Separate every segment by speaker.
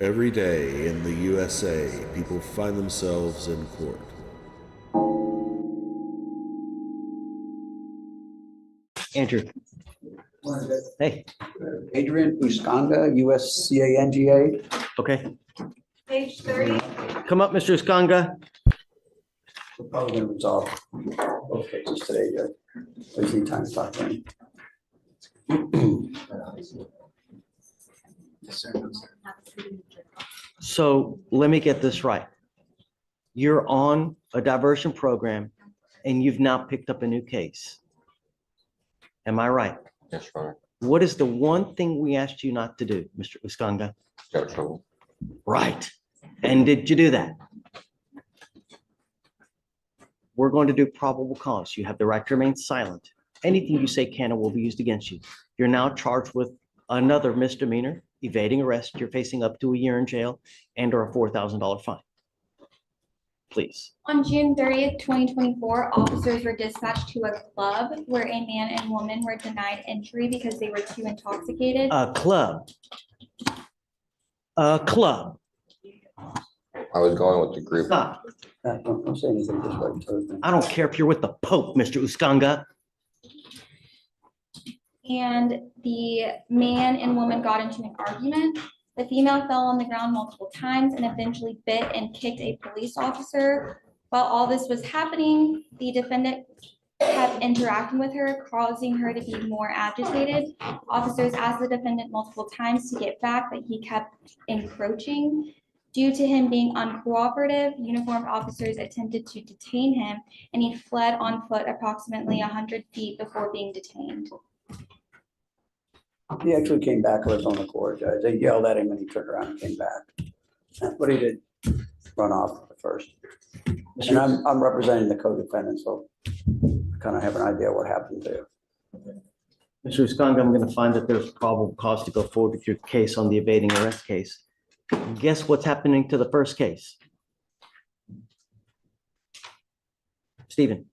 Speaker 1: Every day in the USA, people find themselves in court.
Speaker 2: Andrew. Hey.
Speaker 3: Adrian Usanga, Usanga.
Speaker 2: Okay.
Speaker 4: Page 30.
Speaker 2: Come up, Mr. Usanga.
Speaker 3: We're probably going to resolve both cases today, Judge. There's any time to talk to him.
Speaker 2: So let me get this right. You're on a diversion program and you've now picked up a new case. Am I right?
Speaker 5: Yes, Your Honor.
Speaker 2: What is the one thing we asked you not to do, Mr. Usanga?
Speaker 5: Got trouble.
Speaker 2: Right. And did you do that? We're going to do probable cause. You have the right to remain silent. Anything you say can and will be used against you. You're now charged with another misdemeanor, evading arrest. You're facing up to a year in jail and or a $4,000 fine. Please.
Speaker 4: On June 30th, 2024, officers were dispatched to a club where a man and woman were denied entry because they were too intoxicated.
Speaker 2: A club. A club.
Speaker 5: I was going with the group.
Speaker 2: Stop.
Speaker 3: Don't say anything, just wait until it's-
Speaker 2: I don't care if you're with the Pope, Mr. Usanga.
Speaker 4: And the man and woman got into an argument. The female fell on the ground multiple times and eventually bit and kicked a police officer. While all this was happening, the defendant kept interacting with her, causing her to be more agitated. Officers asked the defendant multiple times to get back, but he kept encroaching. Due to him being uncooperative, uniformed officers attempted to detain him, and he fled on foot approximately 100 feet before being detained.
Speaker 3: He actually came back of his own accord, Judge. They yelled at him and he turned around and came back. But he did run off at first. And I'm representing the co-defendant, so I kind of have an idea what happened there.
Speaker 2: Mr. Usanga, I'm going to find that there's probable cause to go forward with your case on the evading arrest case. Guess what's happening to the first case? Stephen.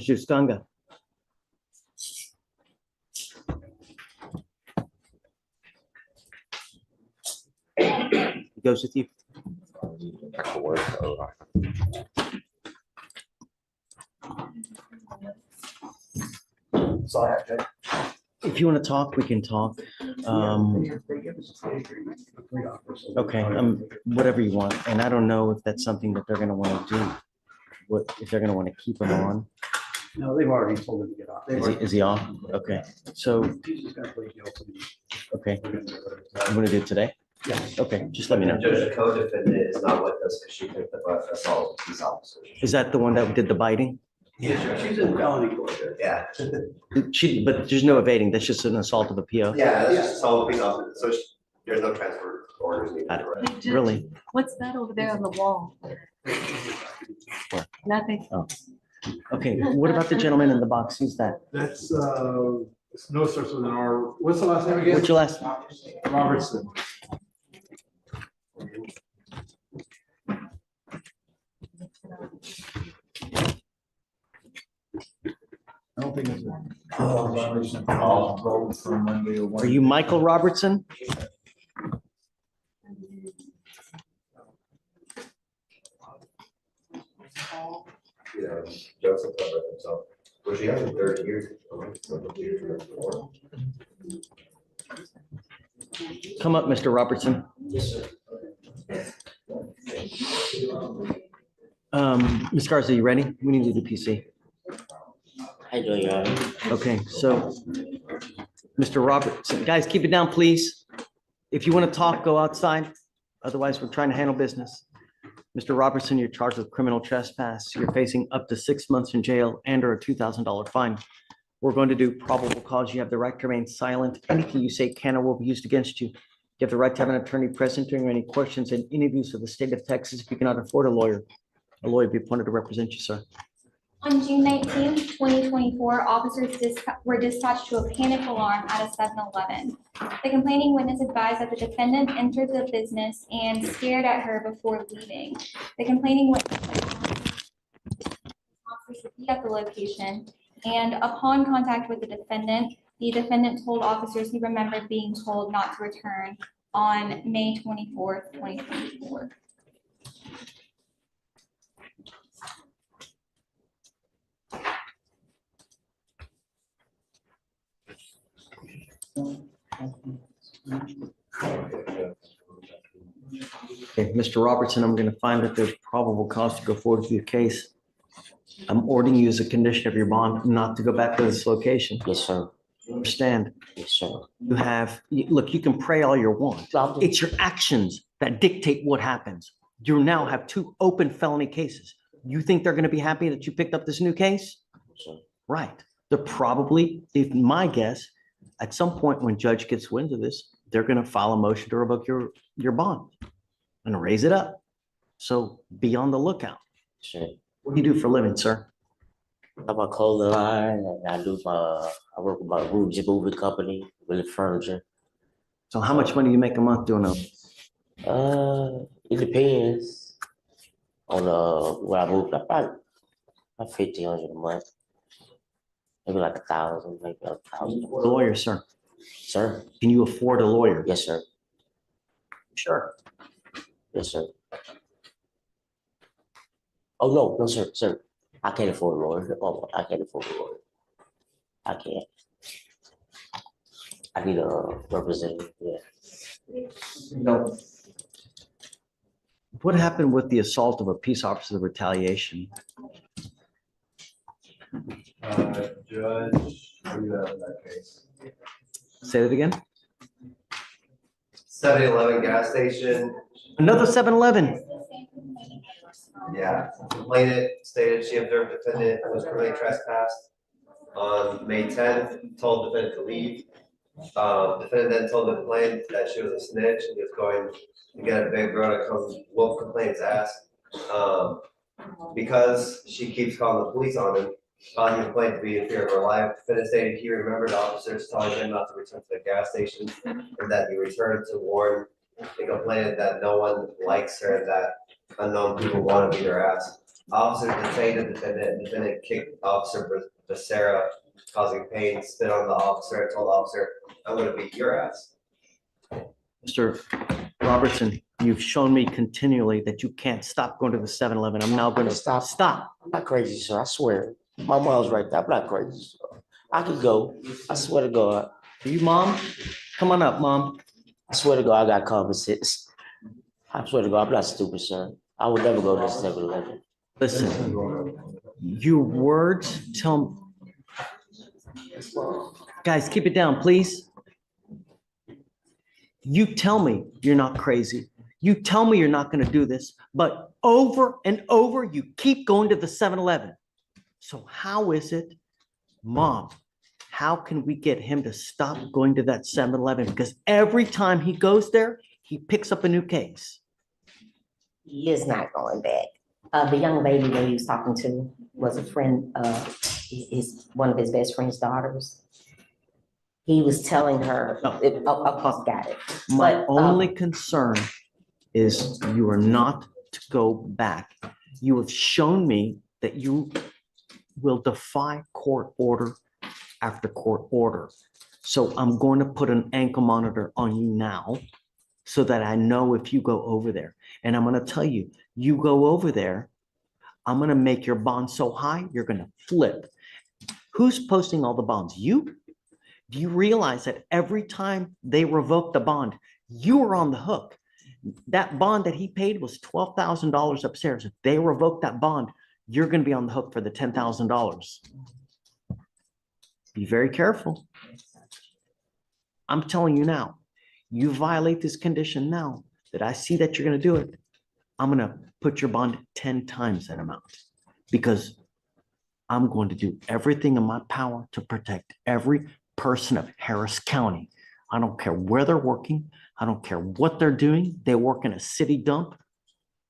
Speaker 2: Mr. Usanga. He goes with you.
Speaker 5: Back to work. So
Speaker 3: So I have to.
Speaker 2: If you want to talk, we can talk. Okay, whatever you want. And I don't know if that's something that they're going to want to do. What, if they're going to want to keep him on?
Speaker 3: No, they've already told him to get off.
Speaker 2: Is he off? Okay, so,
Speaker 3: He's just gonna plead guilty.
Speaker 2: okay, I'm going to do it today?
Speaker 3: Yeah.
Speaker 2: Okay, just let me know.
Speaker 6: Judge, the co-defendant is not with us because she picked up an assault with police officers.
Speaker 2: Is that the one that did the biting?
Speaker 3: She's in felony court. Judge.
Speaker 6: Yeah.
Speaker 2: But there's no evading. That's just an assault of a PO.
Speaker 6: Yeah, that's just assault with police officers. So there's no transfer orders needed.
Speaker 2: Got it.
Speaker 6: Right?
Speaker 2: Really?
Speaker 7: What's that over there on the wall? Nothing.
Speaker 2: Okay, what about the gentleman in the box? Who's that?
Speaker 8: That's, no starts with an R. What's the last name again?
Speaker 2: What's your last?
Speaker 8: Robertson. I don't think it's a rolled from Monday or
Speaker 2: Are you Michael Robertson?
Speaker 6: Yeah, Joseph covered himself, which he has in 30 years.
Speaker 2: Come up, Mr. Robertson. Ms. Garza, you ready? We need to do PC.
Speaker 9: How you doing, Your Honor?
Speaker 2: Okay, so, Mr. Robertson, guys, keep it down, please. If you want to talk, go outside. Otherwise, we're trying to handle business. Mr. Robertson, you're charged with criminal trespass. You're facing up to 6 months in jail and or a $2,000 fine. We're going to do probable cause. You have the right to remain silent. Anything you say can or will be used against you. You have the right to have an attorney present during any questions and interviews of the state of Texas. If you cannot afford a lawyer will be appointed to represent you, sir.
Speaker 4: On June 19th, 2024, officers were dispatched to a panic alarm at a 7-Eleven. The complaining witness advised that the defendant entered the business and stared at her before leaving. The complaining witness officers would be at the location, and upon contact with the defendant, The defendant told officers he remembered being told not to return on May 24th, 2024.
Speaker 2: Okay, Mr. Robertson, I'm going to find that there's probable cause to go forward with your case. I'm ordering you as a condition of your bond not to go back to this location.
Speaker 9: Yes, sir.
Speaker 2: You understand?
Speaker 9: Yes, sir.
Speaker 2: Look, you can pray all you want.
Speaker 9: I'm just-
Speaker 2: It's your actions that dictate what happens. You now have 2 open felony cases. You think they're going to be happy that you picked up this new case?
Speaker 9: Sir.
Speaker 2: Right. They're probably, if my guess, at some point when judge gets wind of this, they're going to file a motion to revoke your bond and raise it up. So be on the lookout.
Speaker 9: Sure.
Speaker 2: What do you do for a living, sir?
Speaker 9: I'm a clothing line, and I work with my Rouge moving company, with furniture.
Speaker 2: So how much money you make a month doing that?
Speaker 9: It depends on where I move. About 1,500 a month, maybe like 1,000, maybe 1,000.
Speaker 2: A lawyer, sir.
Speaker 9: Sir?
Speaker 2: Can you afford a lawyer?
Speaker 9: Yes, sir.
Speaker 2: Sure.
Speaker 9: Yes, sir. Oh, no, sir. I can't afford a lawyer. Oh, I can't afford a lawyer. I can't. I need a representative, yeah.
Speaker 2: No. What happened with the assault of a peace officer, the retaliation?
Speaker 6: Judge, who you have in that case?
Speaker 2: Say that again?
Speaker 6: 7-Eleven gas station,
Speaker 2: Another 7-Eleven.
Speaker 6: yeah. Complainant stated she observed defendant was criminally trespassed on May 10th, told defendant to leave. Defendant then told the complainant that she was a snitch and he was going to get a big bro to come whoop complainant's ass. Because she keeps calling the police on him, causing the complainant to be in fear of her life. Defendant stated he remembered officers telling him not to return to the gas station and that he returned to warn the complainant that no one likes her and that unknown people want to beat her ass. Officer detained the defendant and defendant kicked Officer Becerra, causing pain, spit on the officer and told the officer, "I'm gonna beat your ass."
Speaker 2: Mr. Robertson, you've shown me continually that you can't stop going to the 7-Eleven. I'm now going to
Speaker 9: Stop.
Speaker 2: stop.
Speaker 9: I'm not crazy, sir. I swear. My mom's right there. I'm not crazy, sir. I can go. I swear to God.
Speaker 2: Are you mom? Come on up, mom.
Speaker 9: I swear to God, I got common sense. I swear to God, I'm not stupid, sir. I would never go to 7-Eleven.
Speaker 2: Listen, your words tell. Guys, keep it down, please. You tell me you're not crazy. You tell me you're not going to do this, but over and over, you keep going to the 7-Eleven. So how is it, mom, how can we get him to stop going to that 7-Eleven? Because every time he goes there, he picks up a new case.
Speaker 10: He is not going back. The young lady that he was talking to was a friend of one of his best friend's daughters. He was telling her, got it.
Speaker 2: My
Speaker 10: But,
Speaker 2: only concern is you are not to go back. You have shown me that you will defy court order after court order. So I'm going to put an ankle monitor on you now so that I know if you go over there. And I'm going to tell you, you go over there, I'm going to make your bond so high, you're going to flip. Who's posting all the bonds? You? Do you realize that every time they revoke the bond, you are on the hook? That bond that he paid was $12,000 upstairs. If they revoke that bond, you're going to be on the hook for the $10,000. Be very careful. I'm telling you now, you violate this condition now that I see that you're going to do it, I'm going to put your bond 10 times that amount because I'm going to do everything in my power to protect every person of Harris County. I don't care where they're working. I don't care what they're doing. They work in a city dump.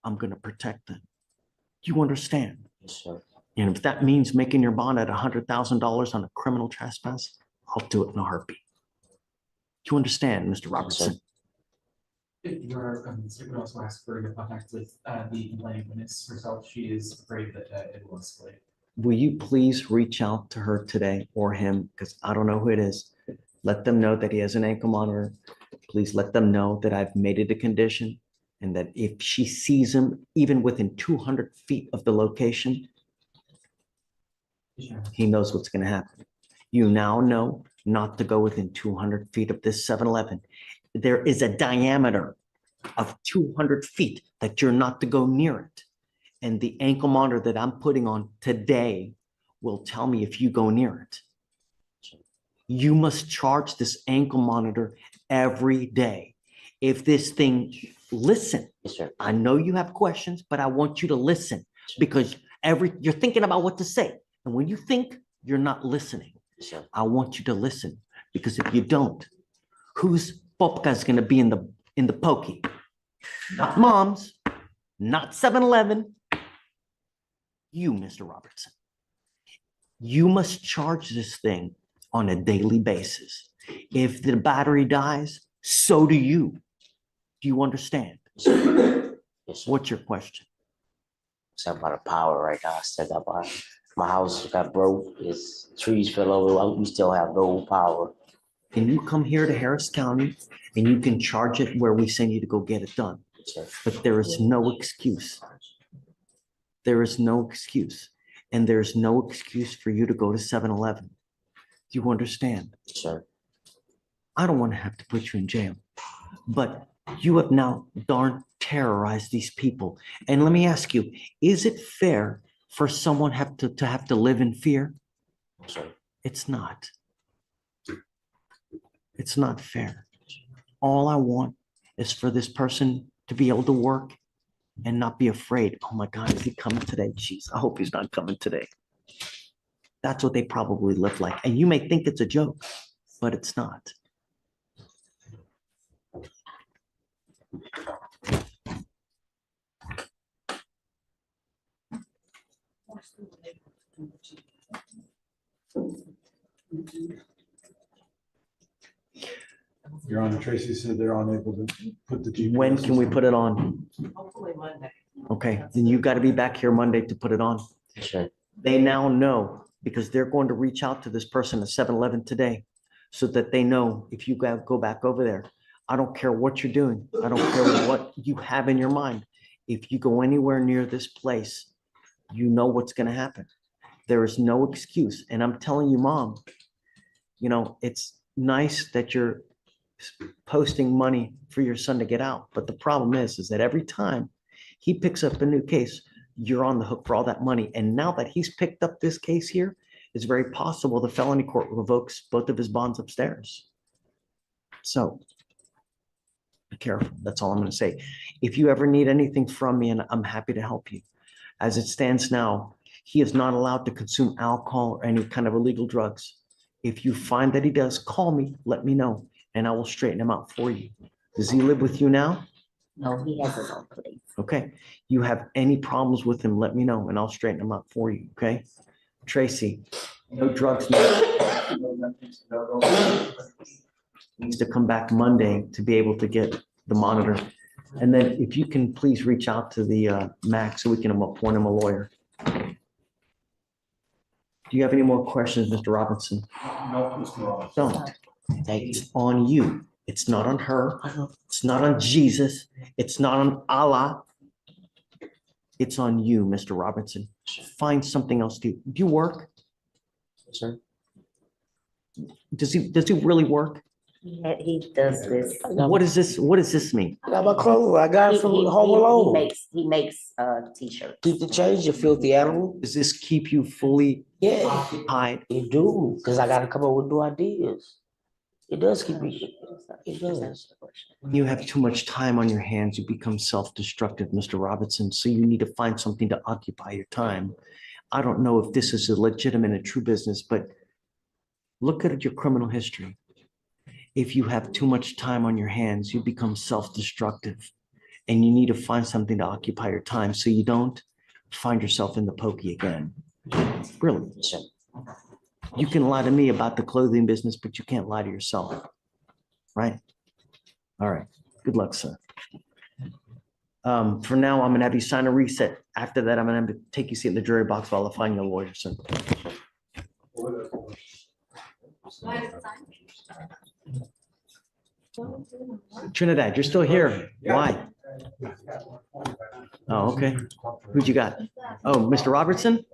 Speaker 2: I'm going to protect them. Do you understand?
Speaker 9: Yes, sir.
Speaker 2: And if that means making your bond at $100,000 on a criminal trespass, I'll do it in a heartbeat. Do you understand, Mr. Robertson?
Speaker 11: Your could also ask for your contact with the complaining witness herself. She is afraid that it will escalate.
Speaker 2: Will you please reach out to her today or him? Because I don't know who it is. Let them know that he has an ankle monitor. Please let them know that I've made it a condition and that if she sees him even within 200 feet of the location, he knows what's going to happen. You now know not to go within 200 feet of this 7-Eleven. There is a diameter of 200 feet that you're not to go near it. And the ankle monitor that I'm putting on today will tell me if you go near it. You must charge this ankle monitor every day. If this thing, listen,
Speaker 9: Yes, sir.
Speaker 2: I know you have questions, but I want you to listen because you're thinking about what to say. And when you think, you're not listening.
Speaker 9: Yes, sir.
Speaker 2: I want you to listen because if you don't, whose popka is going to be in the pokey? Not mom's, not 7-Eleven. You, Mr. Robertson. You must charge this thing on a daily basis. If the battery dies, so do you. Do you understand?
Speaker 9: Yes, sir. Yes, sir.
Speaker 2: What's your question?
Speaker 9: It's about the power right now. I said that my house got broke. It's trees fell over. We still have no power.
Speaker 2: Can you come here to Harris County and you can charge it where we send you to go get it done?
Speaker 9: Yes, sir.
Speaker 2: But there is no excuse. There is no excuse. And there's no excuse for you to go to 7-Eleven. Do you understand?
Speaker 9: Yes, sir.
Speaker 2: I don't want to have to put you in jail, but you have now darn terrorized these people. And let me ask you, is it fair for someone to have to live in fear?
Speaker 9: Yes, sir.
Speaker 2: It's not. It's not fair. All I want is for this person to be able to work and not be afraid. Oh my God, is he coming today? Jeez, I hope he's not coming today. That's what they probably live like. And you may think it's a joke, but it's not.
Speaker 8: Your Honor, Tracy said they're unable to put the GPS.
Speaker 2: When can we put it on?
Speaker 7: Hopefully Monday.
Speaker 2: Okay, then you've got to be back here Monday to put it on.
Speaker 9: Yes, sir.
Speaker 2: They now know because they're going to reach out to this person at 7-Eleven today so that they know if you go back over there. I don't care what you're doing. I don't care what you have in your mind. If you go anywhere near this place, you know what's going to happen. There is no excuse. And I'm telling you, Mom, you know, it's nice that you're posting money for your son to get out. But the problem is that every time he picks up a new case, you're on the hook for all that money. And now that he's picked up this case here, it's very possible the felony court revokes both of his bonds upstairs. So be careful. That's all I'm going to say. If you ever need anything from me, and I'm happy to help you. As it stands now, he is not allowed to consume alcohol or any kind of illegal drugs. If you find that he does, call me, let me know, and I will straighten him out for you. Does he live with you now?
Speaker 10: No, he has his own place.
Speaker 2: Okay. You have any problems with him, let me know, and I'll straighten him out for you, okay? Tracy, no drugs. Needs to come back Monday to be able to get the monitor. And then if you can please reach out to the Max so we can appoint him a lawyer. Do you have any more questions, Mr. Robinson?
Speaker 8: No, Mr. Ross.
Speaker 2: Don't.
Speaker 9: Thank you.
Speaker 2: It's on you. It's not on her. It's not on Jesus. It's not on Allah. It's on you, Mr. Robinson. Find something else to do. Do you work?
Speaker 9: Yes, sir.
Speaker 2: Does he really work?
Speaker 10: He does this.
Speaker 2: What is this? What does this mean?
Speaker 9: I got my clothes. I got it from Home
Speaker 10: He
Speaker 9: Alone.
Speaker 10: makes t-shirts.
Speaker 9: Keep the change, you filthy animal.
Speaker 2: Does this keep you fully
Speaker 9: Yeah,
Speaker 2: occupied?
Speaker 9: it do, because I gotta come up with new ideas. It does keep me, it does.
Speaker 2: When you have too much time on your hands, you become self-destructive, Mr. Robinson. So you need to find something to occupy your time. I don't know if this is a legitimate and true business, but look at your criminal history. If you have too much time on your hands, you become self-destructive and you need to find something to occupy your time so you don't find yourself in the pokey again. Really.
Speaker 9: Yes, sir.
Speaker 2: You can lie to me about the clothing business, but you can't lie to yourself. Right? All right. Good luck, sir. For now, I'm gonna have you sign a reset. After that, I'm gonna have to take you seat in the jury box while I find your lawyer, sir. Trinidad, you're still here. Why? Oh, okay. Who'd you got? Oh, Mr. Robertson?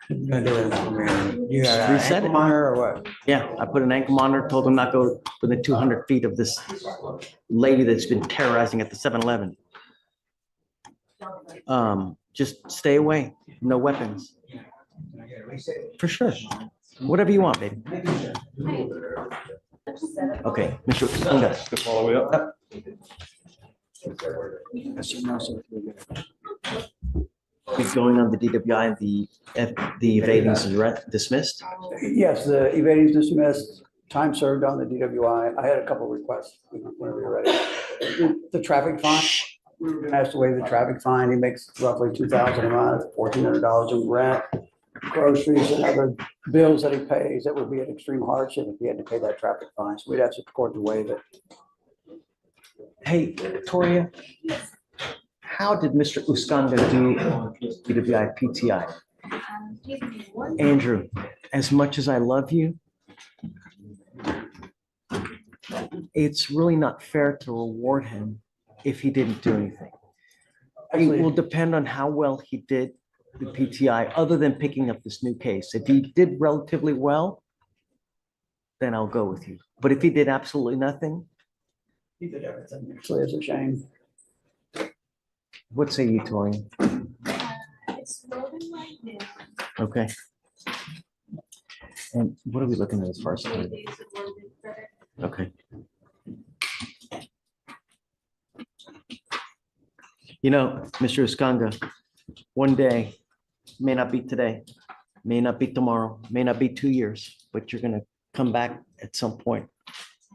Speaker 3: You got an
Speaker 2: Reset
Speaker 3: ankle
Speaker 2: it.
Speaker 3: monitor or what?
Speaker 2: Yeah, I put an ankle monitor, told him not go within 200 feet of this lady that's been terrorizing at the 7-Eleven. Just stay away, no weapons. For sure. Whatever you want, baby. Okay, Mr. Usanga.
Speaker 8: All the way up.
Speaker 2: Keep going on the DWI, the evading is dismissed.
Speaker 3: Yes, the evading is dismissed, time served on the DWI. I had a couple of requests whenever you're ready. The traffic fine, we were gonna ask to waive the traffic fine. He makes roughly $2,000 a month, $1,400 in rent, groceries and other bills that he pays. That would be an extreme hardship if he had to pay that traffic fine. So we'd ask the court to waive it.
Speaker 2: Hey, Victoria, how did Mr. Usanga do DWI PTI? Andrew, as much as I love you, it's really not fair to reward him if he didn't do anything. It will depend on how well he did the PTI, other than picking up this new case. If he did relatively well, then I'll go with you. But if he did absolutely nothing,
Speaker 3: He did everything. Actually, it's a shame.
Speaker 2: what say you, Tori? Okay. And what are we looking at as far as time? Okay. You know, Mr. Usanga, one day, may not be today, may not be tomorrow, may not be 2 years, but you're gonna come back at some point,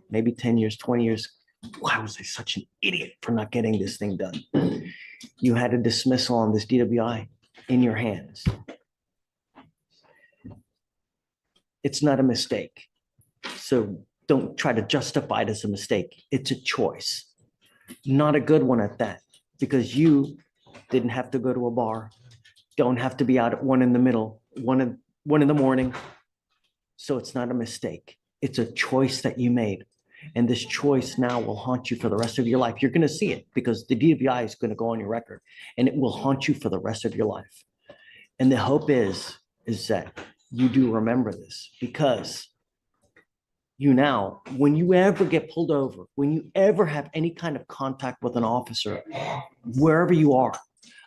Speaker 2: maybe 10 years, 20 years. Why was I such an idiot for not getting this thing done? You had a dismissal on this DWI in your hands. It's not a mistake. So don't try to justify it as a mistake. It's a choice. Not a good one at that, because you didn't have to go to a bar, don't have to be out at 1 in the middle, one in the morning. So it's not a mistake. It's a choice that you made. And this choice now will haunt you for the rest of your life. You're going to see it because the DWI is going to go on your record and it will haunt you for the rest of your life. And the hope is that you do remember this, because you now, when you ever get pulled over, when you ever have any kind of contact with an officer, wherever you are,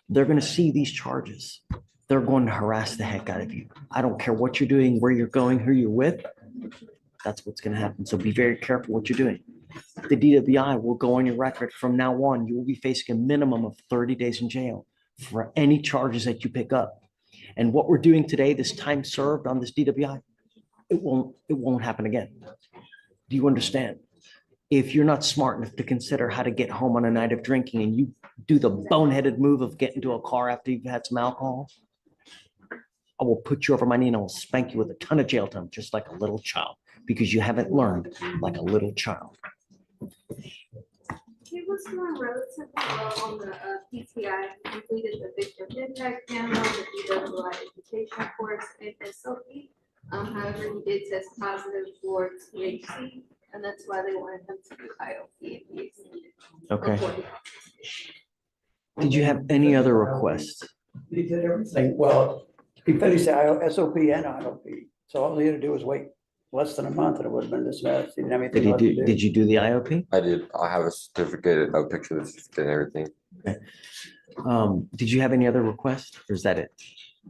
Speaker 2: they're going to see these charges. They're going to harass the heck out of you. I don't care what you're doing, where you're going, who you're with. That's what's going to happen. So be very careful what you're doing. The DWI will go on your record from now on. You will be facing a minimum of 30 days in jail for any charges that you pick up. And what we're doing today, this time served on this DWI, it won't happen again. Do you understand? If you're not smart enough to consider how to get home on a night of drinking and you do the boneheaded move of getting to a car after you've had some alcohol, I will put you over my knee and I will spank you with a ton of jail time, just like a little child, because you haven't learned like a little child.
Speaker 12: He was doing relatively well on the PTI, completed the victim impact panel, the DWI education course, and SOP. However, he did test positive for THC, and that's why they wanted him to do IOP.
Speaker 2: Okay. Did you have any other requests?
Speaker 3: He did everything. Well, he finished the SOP and IOP. So all he had to do was wait less than a month and it would have been dismissed. He didn't have anything left to do.
Speaker 2: Did you do the IOP?
Speaker 5: I did. I have a certificate, a picture of the certificate and everything.
Speaker 2: Okay. Did you have any other requests or is that it?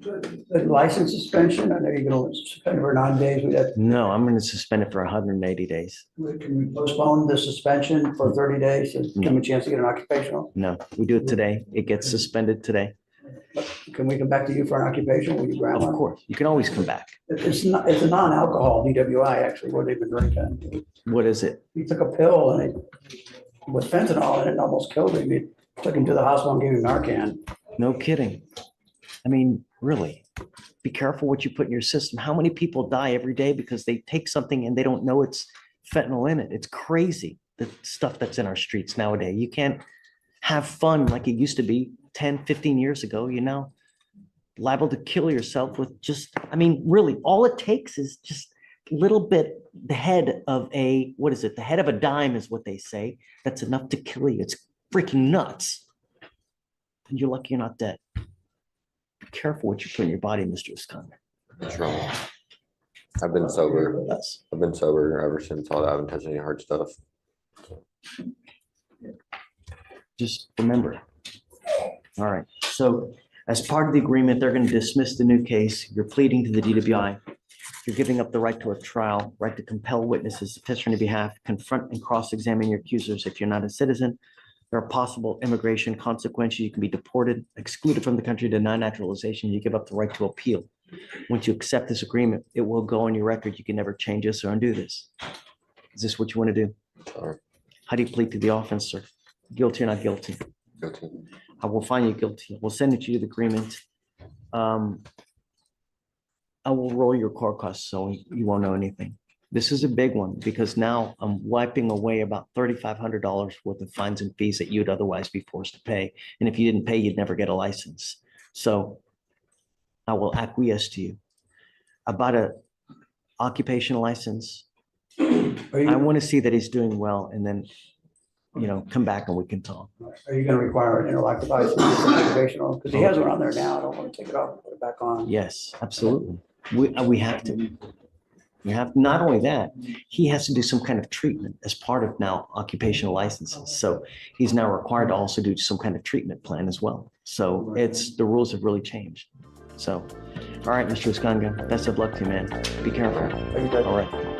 Speaker 3: The license suspension, I know you're gonna suspend for 9 days.
Speaker 2: No, I'm going to suspend it for 180 days.
Speaker 3: Can we postpone the suspension for 30 days and give him a chance to get an occupational?
Speaker 2: No, we do it today. It gets suspended today.
Speaker 3: Can we come back to you for an occupation? Will you grant
Speaker 2: Of
Speaker 3: one?
Speaker 2: course, you can always come back.
Speaker 3: It's a non-alcohol DWI, actually, what they've been drinking.
Speaker 2: What is it?
Speaker 3: He took a pill and it with fentanyl in it and almost killed him. He took him to the hospital and gave him Narcan.
Speaker 2: No kidding. I mean, really, be careful what you put in your system. How many people die every day because they take something and they don't know it's fentanyl in it? It's crazy, the stuff that's in our streets nowadays. You can't have fun like it used to be 10, 15 years ago, you know? liable to kill yourself with just, I mean, really, all it takes is just a little bit, the head of a, what is it? The head of a dime is what they say. That's enough to kill you. It's freaking nuts. And you're lucky you're not dead. Be careful what you put in your body, Mr. Usanga.
Speaker 5: What's wrong? I've been sober.
Speaker 2: Yes.
Speaker 5: I've been sober ever since all that. I haven't touched any hard stuff.
Speaker 2: Just remember. All right. So as part of the agreement, they're going to dismiss the new case. You're pleading to the DWI. You're giving up the right to a trial, right to compel witnesses to testify on your behalf, confront and cross-examine your accusers if you're not a citizen. There are possible immigration consequences. You can be deported, excluded from the country, denied naturalization. You give up the right to appeal. Once you accept this agreement, it will go on your record. You can never change this or undo this. Is this what you want to do?
Speaker 5: Sorry.
Speaker 2: How do you plead to the offense, sir? Guilty or not guilty?
Speaker 5: Guilty.
Speaker 2: I will find you guilty. We'll send it to you the agreement. I will roll your court costs so you won't know anything. This is a big one because now I'm wiping away about $3,500 worth of fines and fees that you'd otherwise be forced to pay. And if you didn't pay, you'd never get a license. So I will acquiesce to you. About a occupational license, I want to see that he's doing well and then, come back and we can talk.
Speaker 3: Are you gonna require an interlocutor license, occupational? Because he has one on there now. I don't want to take it off and put it back on.
Speaker 2: Yes, absolutely. We have to. We have, not only that, he has to do some kind of treatment as part of now occupational licenses. So he's now required to also do some kind of treatment plan as well. So the rules have really changed. So, all right, Mr. Usanga, best of luck to you, man. Be careful.
Speaker 3: Are you good?
Speaker 2: All right.